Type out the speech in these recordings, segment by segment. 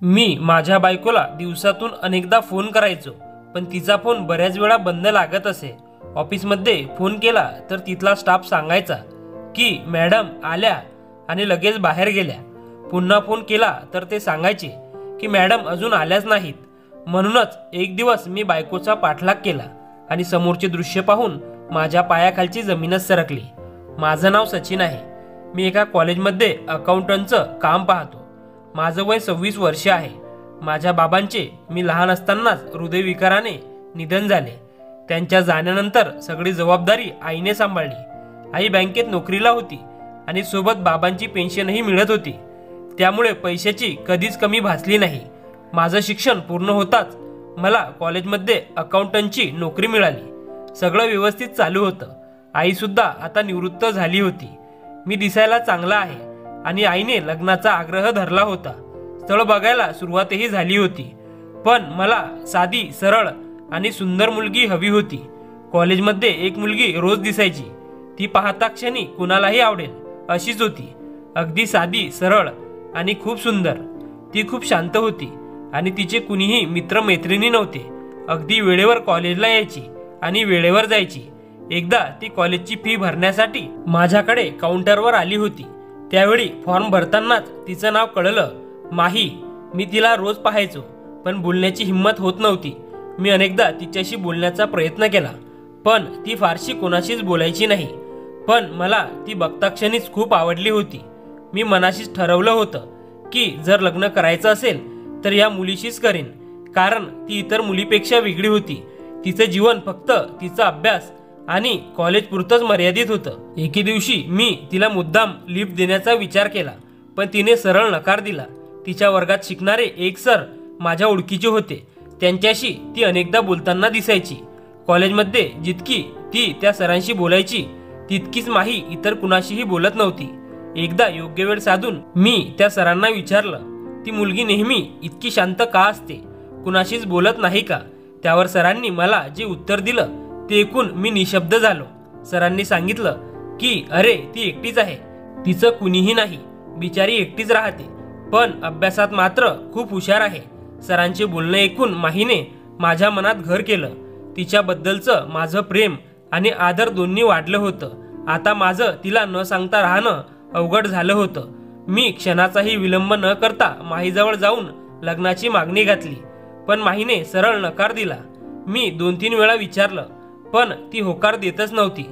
मी माझ्या बायकोला दिवसातून अनेकदा फोन करायचो, पण तिचा फोन बऱ्याच वेळा बंद लागत असे। ऑफिसमध्ये फोन केला तर तिथला स्टाफ सांगायचा की मॅडम आल्या आणि लगेच बाहेर गेल्या। पुन्हा फोन केला तर ते सांगायचे की मॅडम अजून आल्याच नाहीत। म्हणूनच एक दिवस मी बायकोचा पाठलाग केला आणि समोरचे दृश्य पाहून माझ्या पायाखालची जमीनच सरकली। माझं नाव सचिन आहे। मी एका कॉलेजमध्ये अकाउंटंटचं काम पाहतो। माझं वय 26 वर्ष आहे। माझ्या बाबांचे मी लहान असतानाच हृदयविकाराने निधन झाले। त्यांच्या जाण्यानंतर सगळी जबाबदारी आईने सांभाळली। आई बँकेत नोकरीला होती आणि सोबत बाबांची पेन्शनही मिळत होती, त्यामुळे पैशाची कधीच कमी भासली नाही। माझं शिक्षण पूर्ण होताच मला कॉलेजमध्ये अकाउंटंटची नोकरी मिळाली। सगळं व्यवस्थित चालू होतं। आई सुद्धा आता निवृत्त झाली होती। मी दिसायला चांगला आहे आणि आईने लग्नाचा आग्रह धरला होता। स्थळ बघायला सुरुवातही झाली होती, पण मला साधी, सरळ आणि सुंदर मुलगी हवी होती। कॉलेजमध्ये एक मुलगी रोज दिसायची, ती पाहता क्षणी कुणालाही आवडेल अशीच होती। अगदी साधी, सरळ आणि खूप सुंदर। ती खूप शांत होती आणि तिचे कुणीही मित्रमैत्रिणी नव्हते। अगदी वेळेवर कॉलेजला यायची आणि वेळेवर जायची। एकदा ती कॉलेजची फी भरण्यासाठी माझ्याकडे काउंटरवर आली होती। त्यावेळी फॉर्म भरतानाच तिचं नाव कळलं, माही। मी तिला रोज पाहायचो, पण बोलण्याची हिंमत होत नव्हती। मी अनेकदा तिच्याशी बोलण्याचा प्रयत्न केला, पण ती फारशी कोणाशीच बोलायची नाही। पण मला ती बघताक्षणीच खूप आवडली होती। मी मनाशीच ठरवलं होतं की जर लग्न करायचं असेल तर या मुलीशीच करेन, कारण ती इतर मुलीपेक्षा वेगळी होती। तिचं जीवन फक्त तिचा अभ्यास आणि कॉलेज पुरतंच मर्यादित होतं। एके दिवशी मी तिला मुद्दाम लिफ्ट देण्याचा विचार केला, पण तिने सरळ नकार दिला। तिच्या वर्गात शिकणारे एक सर माझ्या ओळखीचे होते, त्यांच्याशी ती अनेकदा बोलताना दिसायची। कॉलेजमध्ये जितकी ती त्या सरांशी बोलायची तितकीच माही इतर कुणाशीही बोलत नव्हती। एकदा योग्य वेळ साधून मी त्या सरांना विचारलं, ती मुलगी नेहमी इतकी शांत का असते, कुणाशीच बोलत नाही का? त्यावर सरांनी मला जे उत्तर दिलं ते ऐकून मी निशब्द झालो। सरांनी सांगितलं की अरे, ती एकटीच आहे, तिचं कुणीही नाही, बिचारी एकटीच राहते, पण अभ्यासात मात्र खूप हुशार आहे। सरांचे बोलणं ऐकून माहीने माझ्या मनात घर केलं। तिच्याबद्दलचं माझं प्रेम आणि आदर दोन्ही वाढलं होतं। आता माझं तिला न सांगता राहणं अवघड झालं होतं। मी क्षणाचाही विलंब न करता माहीजवळ जाऊन लग्नाची मागणी घातली, पण माहीने सरळ नकार दिला। मी 2-3 वेळा विचारलं, पण ती होकार देतच नव्हती।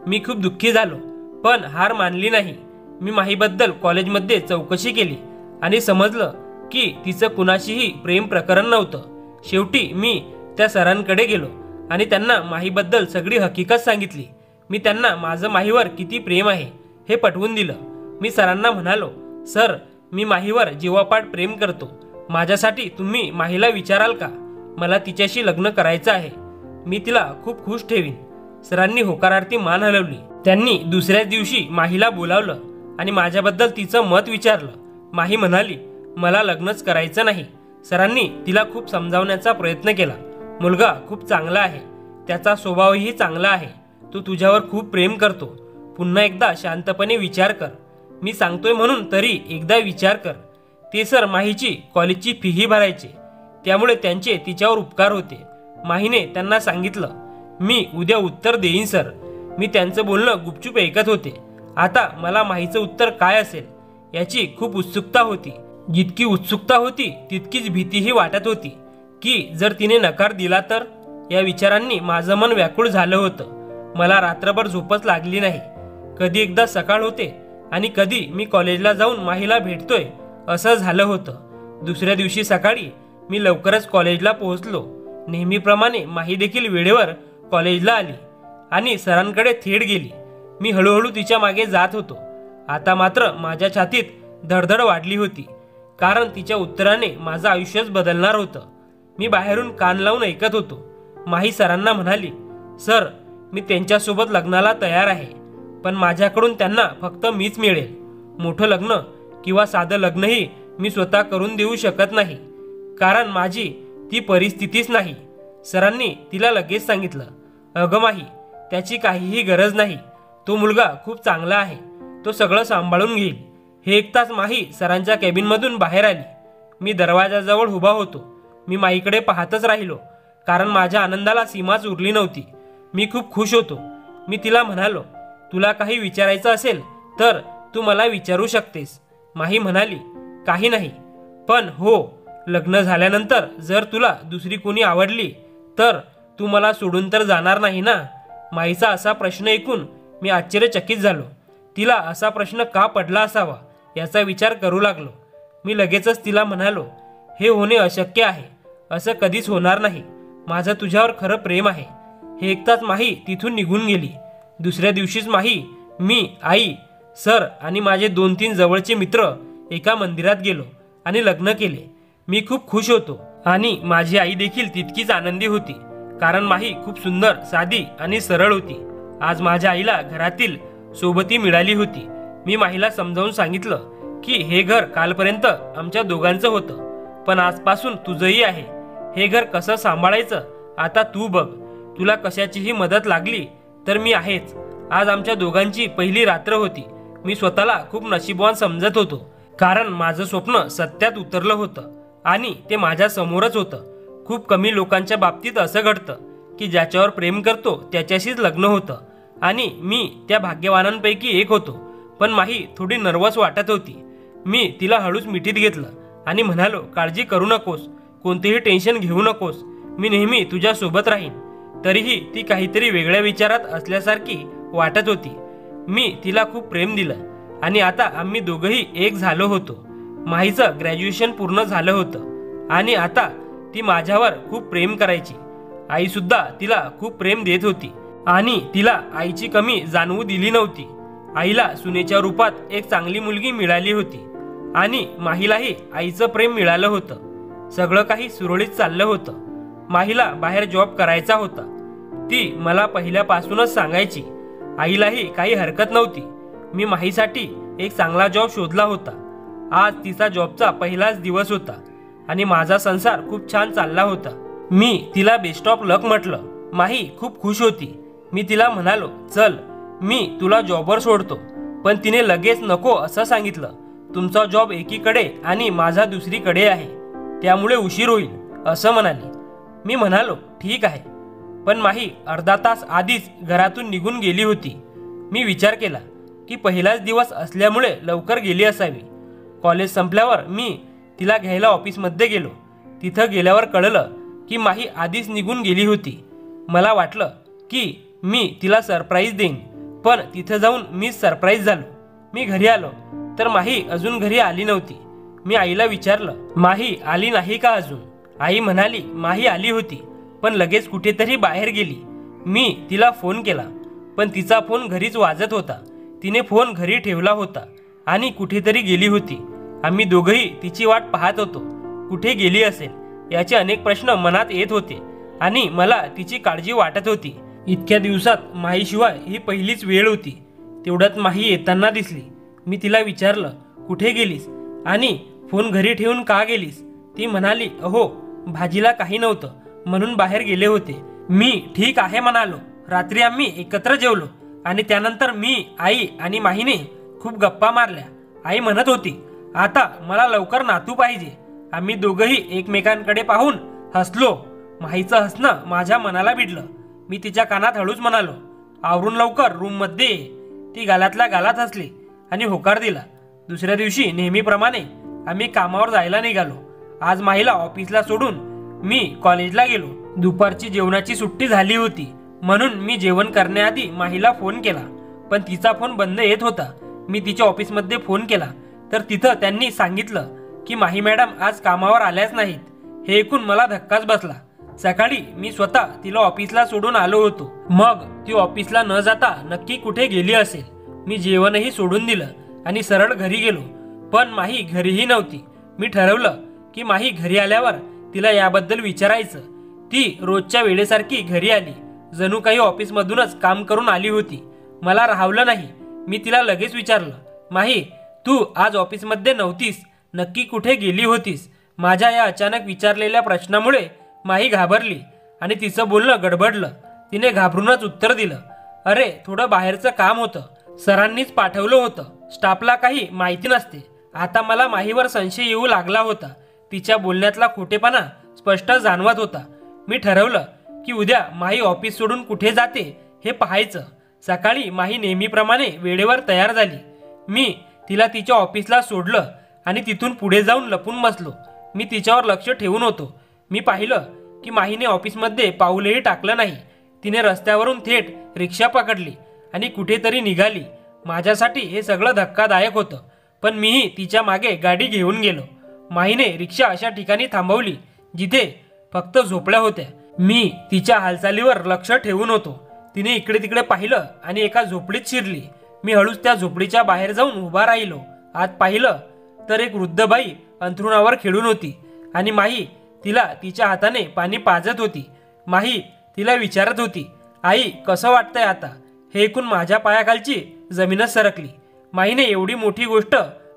मी खूप दुःखी झालो, पण हार मानली नाही। मी माहीबद्दल कॉलेजमध्ये चौकशी केली आणि समजलं की तिचं कुणाशीही प्रेम प्रकरण नव्हतं। शेवटी मी त्या सरांकडे गेलो आणि त्यांना माहीबद्दल सगळी हकीकत सांगितली। मी त्यांना माझं माहीवर किती प्रेम आहे हे पटवून दिलं। मी सरांना म्हणालो, सर, मी माहीवर जीवापाड प्रेम करतो। माझ्यासाठी तुम्ही माहीला विचाराल का? मला तिच्याशी लग्न करायचं आहे। मी तिला खूप खुश ठेवीन। सरांनी होकारार्थी मान हलवली। त्यांनी दुसऱ्याच दिवशी माहीला बोलावलं आणि माझ्याबद्दल तिचं मत विचारलं। माही म्हणाली, मला लग्नच करायचं नाही। सरांनी तिला खूप समजावण्याचा प्रयत्न केला। मुलगा खूप चांगला आहे, त्याचा स्वभावही चांगला आहे, तो तुझ्यावर खूप प्रेम करतो। पुन्हा एकदा शांतपणे विचार कर, मी सांगतोय म्हणून तरी एकदा विचार कर। ते सर माहीची कॉलेजची फीही भरायचे, त्यामुळे त्यांचे तिच्यावर उपकार होते। माहीने त्यांना सांगितलं, मी उद्या उत्तर देईन सर। मी त्यांचं बोलणं गुपचूप ऐकत होते। आता मला माहीचं उत्तर काय असेल याची खूप उत्सुकता होती। जितकी उत्सुकता होती तितकीच भीतीही वाटत होती की जर तिने नकार दिला तर। या विचारांनी माझं मन व्याकुळ झालं होतं। मला रात्रभर झोपच लागली नाही। कधी एकदा सकाळ होते आणि कधी मी कॉलेजला जाऊन माहीला भेटतोय असं झालं होतं। दुसऱ्या दिवशी सकाळी मी लवकरच कॉलेजला पोहोचलो। नेहमीप्रमाणे माही देखील वेळेवर कॉलेजला आली आणि सरांकडे थेट गेली। मी हळूहळू तिच्या मागे जात होतो। आता मात्र माझ्या छातीत धडधड वाढली होती, कारण तिच्या उत्तराने माझं आयुष्यच बदलणार होतं। मी बाहेरून कान लावून ऐकत होतो। माही सरांना म्हणाली, सर, मी त्यांच्यासोबत लग्नाला तयार आहे, पण माझ्याकडून त्यांना फक्त मीच मिळेल। मोठं लग्न किंवा साधं लग्नही मी स्वतः करून देऊ शकत नाही, कारण माझी ती परिस्थितीच नाही। सरांनी तिला लगेच सांगितलं, अगं माही, त्याची काहीही गरज नाही। तो मुलगा खूप चांगला आहे, तो सगळं सांभाळून घेईल। हे ऐकताच माही सरांच्या कॅबिनमधून बाहेर आली। मी दरवाजाजवळ उभा होतो. मी माईकडे पाहतच राहिलो, कारण माझ्या आनंदाला सीमाच उरली नव्हती. मी खूप खुश होतो. मी तिला म्हणालो, तुला काही विचारायचं असेल तर तू मला विचारू शकतेस. माही म्हणाली, काही नाही, पण हो, लग्न झाल्यानंतर जर तुला दुसरी कोणी आवडली तर तू मला सोडून तर जाणार नाही ना? माईचा असा प्रश्न ऐकून मी आश्चर्यचकित झालो. तिला असा प्रश्न का पडला असावा याचा विचार करू लागलो. मी लगेचच तिला म्हणालो, हे होणे अशक्य आहे. असं कधीच होणार नाही. माझं तुझ्यावर खरं प्रेम आहे. हे ऐकताच माही तिथून निघून गेली. दुसऱ्या दिवशीच माही, मी, आई, सर आणि माझे 2-3 जवळचे मित्र एका मंदिरात गेलो आणि लग्न केले. मी खूप खुश होतो आणि माझी आई देखील तितकीच आनंदी होती, कारण माही खूप सुंदर, साधी आणि सरळ होती. आज माझ्या आईला घरातील सोबती मिळाली होती. मी माहीला समजावून सांगितलं की हे घर कालपर्यंत आमच्या दोघांचं होतं, पण आजपासून तुझंही आहे. हे घर कसं सांभाळायचं आता तू बघ. तुला कशाचीही मदत लागली तर मी आहेच. आज आमच्या दोघांची पहिली रात्र होती. मी स्वतःला खूप नशीबवान समजत होतो, कारण माझं स्वप्न सत्यात उतरलं होतं आणि ते माझ्या समोरच होतं. खूप कमी लोकांच्या बाबतीत असं घडतं की ज्याच्यावर प्रेम करतो त्याच्याशीच लग्न होतं, आणि मी त्या भाग्यवानांपैकी एक होतो. पण माही थोडी नर्वस वाटत होती. मी तिला हळूच मिठीत घेतलं आणि म्हणालो, काळजी करू नकोस, कोणतेही टेन्शन घेऊ नकोस, मी नेहमी तुझ्या सोबत राहीन. तरीही ती काहीतरी वेगळ्या विचारात असल्यासारखी वाटत होती. मी तिला खूप प्रेम दिलं आणि आता आम्ही दोघंही एक झालो होतो. माहीचं ग्रॅज्युएशन पूर्ण झालं होतं आणि आता ती माझ्यावर खूप प्रेम करायची. आई सुद्धा तिला खूप प्रेम देत होती आणि तिला आईची कमी जाणवू दिली नव्हती. आईला सुनेच्या रूपात एक चांगली मुलगी मिळाली होती आणि माहीलाही आईचं प्रेम मिळालं होतं. सगळं काही सुरळीत चाललं होतं. माहीला बाहेर जॉब करायचा होता. ती मला पहिल्यापासूनच सांगायची. आईलाही काही हरकत नव्हती. मी माहीसाठी एक चांगला जॉब शोधला होता. आज तिचा जॉबचा पहिलाच दिवस होता आणि माझा संसार खूप छान चालला होता. मी तिला बेस्ट ऑफ लक म्हटलं. माही खूप खुश होती. मी तिला म्हणालो, चल, मी तुला जॉबवर सोडतो. पण तिने लगेच नको असं सांगितलं. तुमचा जॉब एकीकडे आणि माझा दुसरीकडे आहे, त्यामुळे उशीर होईल असं म्हणाली. मी म्हणालो, ठीक आहे. पण माही अर्धा तास आधीच घरातून निघून गेली होती. मी विचार केला की पहिलाच दिवस असल्यामुळे लवकर गेली असावी. कॉलेज संपल्यावर मी तिला घ्यायला ऑफिसमध्ये गेलो. तिथं गेल्यावर कळलं की माही आधीच निघून गेली होती. मला वाटलं की मी तिला सरप्राईज देईन, पण तिथं जाऊन मीच सरप्राईज झालो. मी घरी आलो तर माही अजून घरी आली नव्हती. मी आईला विचारलं, माही आली नाही का अजून? आई म्हणाली, माही आली होती, पण लगेच कुठेतरी बाहेर गेली. मी तिला फोन केला, पण तिचा फोन घरीच वाजत होता. तिने फोन घरी ठेवला होता आणि कुठेतरी गेली होती. आम्ही दोघंही तिची वाट पाहत होतो. कुठे गेली असेल याचे अनेक प्रश्न मनात येत होते आणि मला तिची काळजी वाटत होती. इतक्या दिवसात माहीशिवाय ही पहिलीच वेळ होती. तेवढ्यात माही येताना दिसली. मी तिला विचारलं, कुठे गेलीस आणि फोन घरी ठेवून का गेलीस? ती म्हणाली, अहो, भाजीला काही नव्हतं म्हणून बाहेर गेले होते. मी ठीक आहे म्हणालो. रात्री आम्ही एकत्र जेवलो आणि त्यानंतर मी, आई आणि माहीने खूप गप्पा मारल्या. आई म्हणत होती, आता मला लवकर नातू पाहिजे. आम्ही दोघंही एकमेकांकडे पाहून हसलो. माहीचं हसणं माझ्या मनाला भिडलं. मी तिच्या कानात हळूच म्हणालो, आवरून लवकर रूममध्ये ये. ती गालातल्या गालात हसली आणि होकार दिला. दुसऱ्या दिवशी नेहमीप्रमाणे आम्ही कामावर जायला निघालो. आज माहीला ऑफिसला सोडून मी कॉलेजला गेलो. दुपारची जेवणाची सुट्टी झाली होती म्हणून मी जेवण करण्याआधी माहीला फोन केला, पण तिचा फोन बंद येत होता. मी तिच्या ऑफिसमध्ये फोन केला तर तिथं त्यांनी सांगितलं की माही मॅडम आज कामावर आल्याच नाहीत. हे ऐकून मला धक्काच बसला. सकाळी मी स्वतः तिला ऑफिसला सोडून आलो होतो. मग ती ऑफिसला न जाता नक्की कुठे गेली असेल. मी जेवणही सोडून दिलं आणि सरळ घरी गेलो, पण माही घरीही नव्हती. मी ठरवलं की माही घरी आल्यावर तिला याबद्दल विचारायचं. ती रोजच्या वेळेसारखी घरी आली, जणू काही ऑफिसमधूनच काम करून आली होती. मला राहवलं नाही. मी तिला लगेच विचारलं, माही, तू आज ऑफिसमध्ये नव्हतीस, नक्की कुठे गेली होतीस? माझ्या या अचानक विचारलेल्या प्रश्नामुळे माही घाबरली आणि तिचं बोलणं गडबडलं. तिने घाबरूनच उत्तर दिलं, अरे, थोडं बाहेरचं काम होतं, सरांनीच पाठवलं होतं. स्टाफला काही माहिती नसते. आता मला माहीवर संशय येऊ लागला होता. तिच्या बोलण्यातला खोटेपणा स्पष्ट जाणवत होता. मी ठरवलं की उद्या माही ऑफिस सोडून कुठे जाते हे पाहायचं. सकाळी माही नेहमीप्रमाणे वेळेवर तयार झाली. मी तिला तिच्या ऑफिसला सोडलं आणि तिथून पुढे जाऊन लपून बसलो. मी तिच्यावर लक्ष ठेवून होतो. मी पाहिलं की माहीने ऑफिसमध्ये पाऊलही टाकलं नाही. तिने रस्त्यावरून थेट रिक्षा पकडली आणि कुठेतरी निघाली. माझ्यासाठी हे सगळं धक्कादायक होतं, पण मीही तिच्या मागे गाडी घेऊन गेलो. माहीने रिक्षा अशा ठिकाणी थांबवली जिथे फक्त झोपड्या होत्या. मी तिच्या हालचालीवर लक्ष ठेवून होतो. तिने इकडे तिकडे पाहिलं आणि एका झोपडीत शिरली. मी हळूच त्या झोपडीच्या बाहेर जाऊन उभा राहिलो. आत पाहिलं तर एक वृद्ध बाई अंथरुणावर खेळून होती आणि माही तिला तिच्या हाताने पाणी पाजत होती. माही तिला विचारत होती, आई कसं वाटतंय आता? हे ऐकून माझ्या पायाखालची जमीनच सरकली. माहीने एवढी मोठी गोष्ट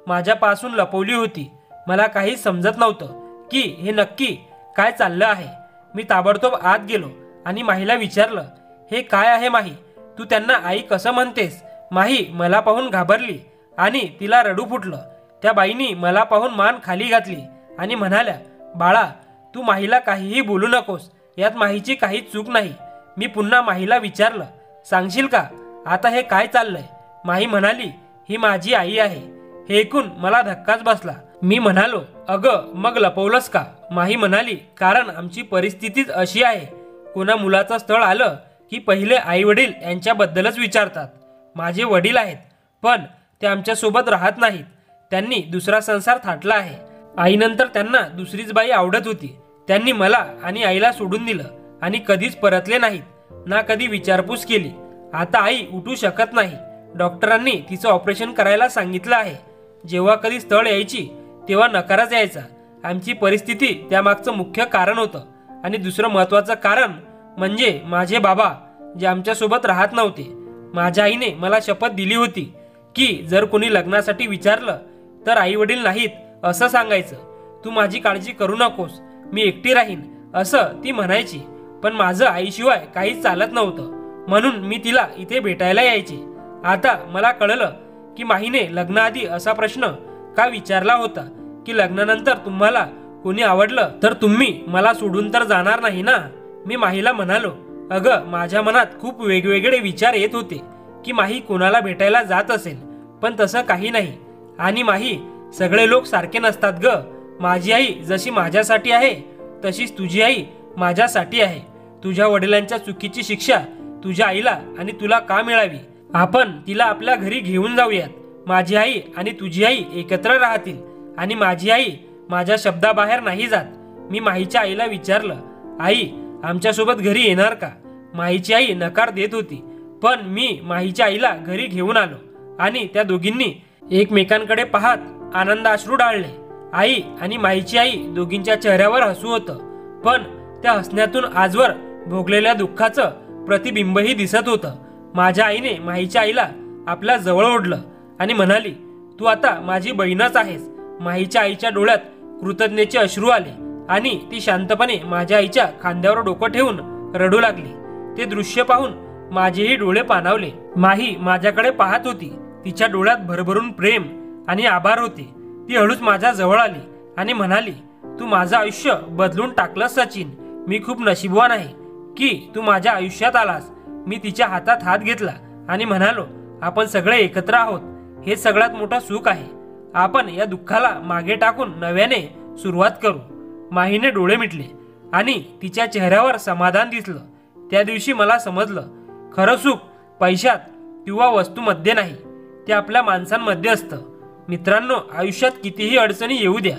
माझ्यापासून लपवली होती. मला काही समजत नव्हतं की हे नक्की काय चाललं आहे. मी ताबडतोब आत गेलो आणि माहीला विचारलं, हे काय आहे माही? तू त्यांना आई कसं म्हणतेस? माही मला पाहून घाबरली आणि तिला रडू फुटलं. त्या बाईनी मला पाहून मान खाली घातली आणि म्हणाल्या, बाळा तू माहीला काहीही बोलू नकोस, यात माहीची काहीच चूक नाही. मी पुन्हा माहीला विचारलं, सांगशील का आता हे काय चाललंय? माही म्हणाली, ही माझी आई आहे. हे ऐकून मला धक्काच बसला. मी म्हणालो, अगं मग लपवलंस का? माही म्हणाली, कारण आमची परिस्थितीच अशी आहे. कोणा मुलाचं स्थळ आलं की पहिले आई वडील यांच्याबद्दलच विचारतात. माझे वडील आहेत, पण ते आमच्यासोबत राहत नाहीत. त्यांनी दुसरा संसार थाटला आहे. आईनंतर त्यांना दुसरीच बाई आवडत होती. त्यांनी मला आणि आईला सोडून दिलं आणि कधीच परतले नाहीत, ना कधी विचारपूस केली. आता आई उठू शकत नाही. डॉक्टरांनी तिचं ऑपरेशन करायला सांगितलं आहे. जेव्हा कधी स्थळ यायची तेव्हा नकारच यायचा. आमची परिस्थिती त्यामागचं मुख्य कारण होतं. आणि दुसरं महत्त्वाचं कारण म्हणजे माझे बाबा, जे आमच्यासोबत राहत नव्हते. माझ्या आईने मला शपथ दिली होती की जर कोणी लग्नासाठी विचारलं तर आई वडील नाहीत असं सांगायचं. तू माझी काळजी करू नकोस, मी एकटी राहीन असं ती म्हणायची. पण माझं आईशिवाय काहीच चालत नव्हतं, म्हणून मी तिला इथे भेटायला यायचे. आता मला कळलं की माहीने लग्नाआधी असा प्रश्न का विचारला होता की लग्नानंतर तुम्हाला कोणी आवडलं तर तुम्ही मला सोडून तर जाणार नाही ना? मी माहीला म्हणालो, अगं माझ्या मनात खूप वेगवेगळे विचार येत होते की माही कोणाला भेटायला जात असेल, पण तसं काही नाही. आणि माही, सगळे लोक सारखे नसतात ग. माझी आई जशी माझ्यासाठी आहे तशीच तुझी आई माझ्यासाठी आहे. तुझ्या वडिलांच्या चुकीची शिक्षा तुझ्या आईला आणि तुला का मिळावी? आपण तिला आपल्या घरी घेऊन जाऊयात. माझी आई आणि तुझी आई एकत्र राहतील आणि माझी आई माझ्या शब्दाबाहेर नाही जात. मी माहीच्या आईला विचारलं, आई आमच्यासोबत घरी येणार का? माहीची आई नकार देत होती, पण मी माहीच्या आईला घरी घेऊन आलो आणि त्या दोघींनी एकमेकांकडे पाहत आनंदाश्रू डाळले. आई आणि माहीची आई दोघींच्या चेहऱ्यावर हसू होतं, पण त्या हसण्यातून आजवर भोगलेल्या दुःखाचं प्रतिबिंबही दिसत होतं. माझ्या आईने माहीच्या आईला आपल्या जवळ ओढलं आणि म्हणाली, तू आता माझी बहीणच आहेस. माहीच्या आईच्या डोळ्यात कृतज्ञतेचे अश्रू आले आणि ती शांतपणे माझ्या आईच्या खांद्यावर डोकं ठेवून रडू लागली. ते दृश्य पाहून माझेही डोळे पाणावले. माही माझ्याकडे पाहत होती. तिच्या डोळ्यात भरभरून प्रेम आणि आभार होते. ती हळूच माझ्या जवळ आली आणि म्हणाली, तू माझं आयुष्य बदलून टाकलंस सचिन. मी खूप नशीबवान आहे की तू माझ्या आयुष्यात आलास. मी तिच्या हातात हात घेतला आणि म्हणालो, आपण सगळे एकत्र आहोत, हे सगळ्यात मोठं सुख आहे. आपण या दुःखाला मागे टाकून नव्याने सुरुवात करू. माहीने डोळे मिटले आणि तिच्या चेहऱ्यावर समाधान दिसलं. त्या दिवशी मला समजलं, खरं सुख पैशात किंवा वस्तूमध्ये नाही, ते आपल्या माणसांमध्ये असतं. मित्रांनो, आयुष्यात कितीही अडचणी येऊ द्या,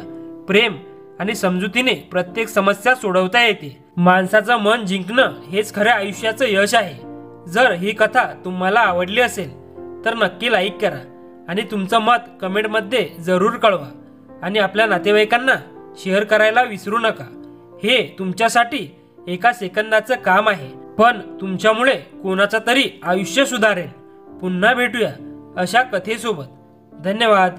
प्रेम आणि समजुतीने प्रत्येक समस्या सोडवता येते. माणसाचं मन जिंकणं हेच खऱ्या आयुष्याचं यश आहे. जर ही कथा तुम्हाला आवडली असेल तर नक्की लाईक करा आणि तुमचं मत कमेंटमध्ये जरूर कळवा आणि आपल्या नातेवाईकांना शेअर करायला विसरू नका. हे तुमच्यासाठी एका सेकंदाचं काम आहे, पण तुमच्यामुळे कोणाचं तरी आयुष्य सुधारेल. पुन्हा भेटूया अशा कथेसोबत. धन्यवाद.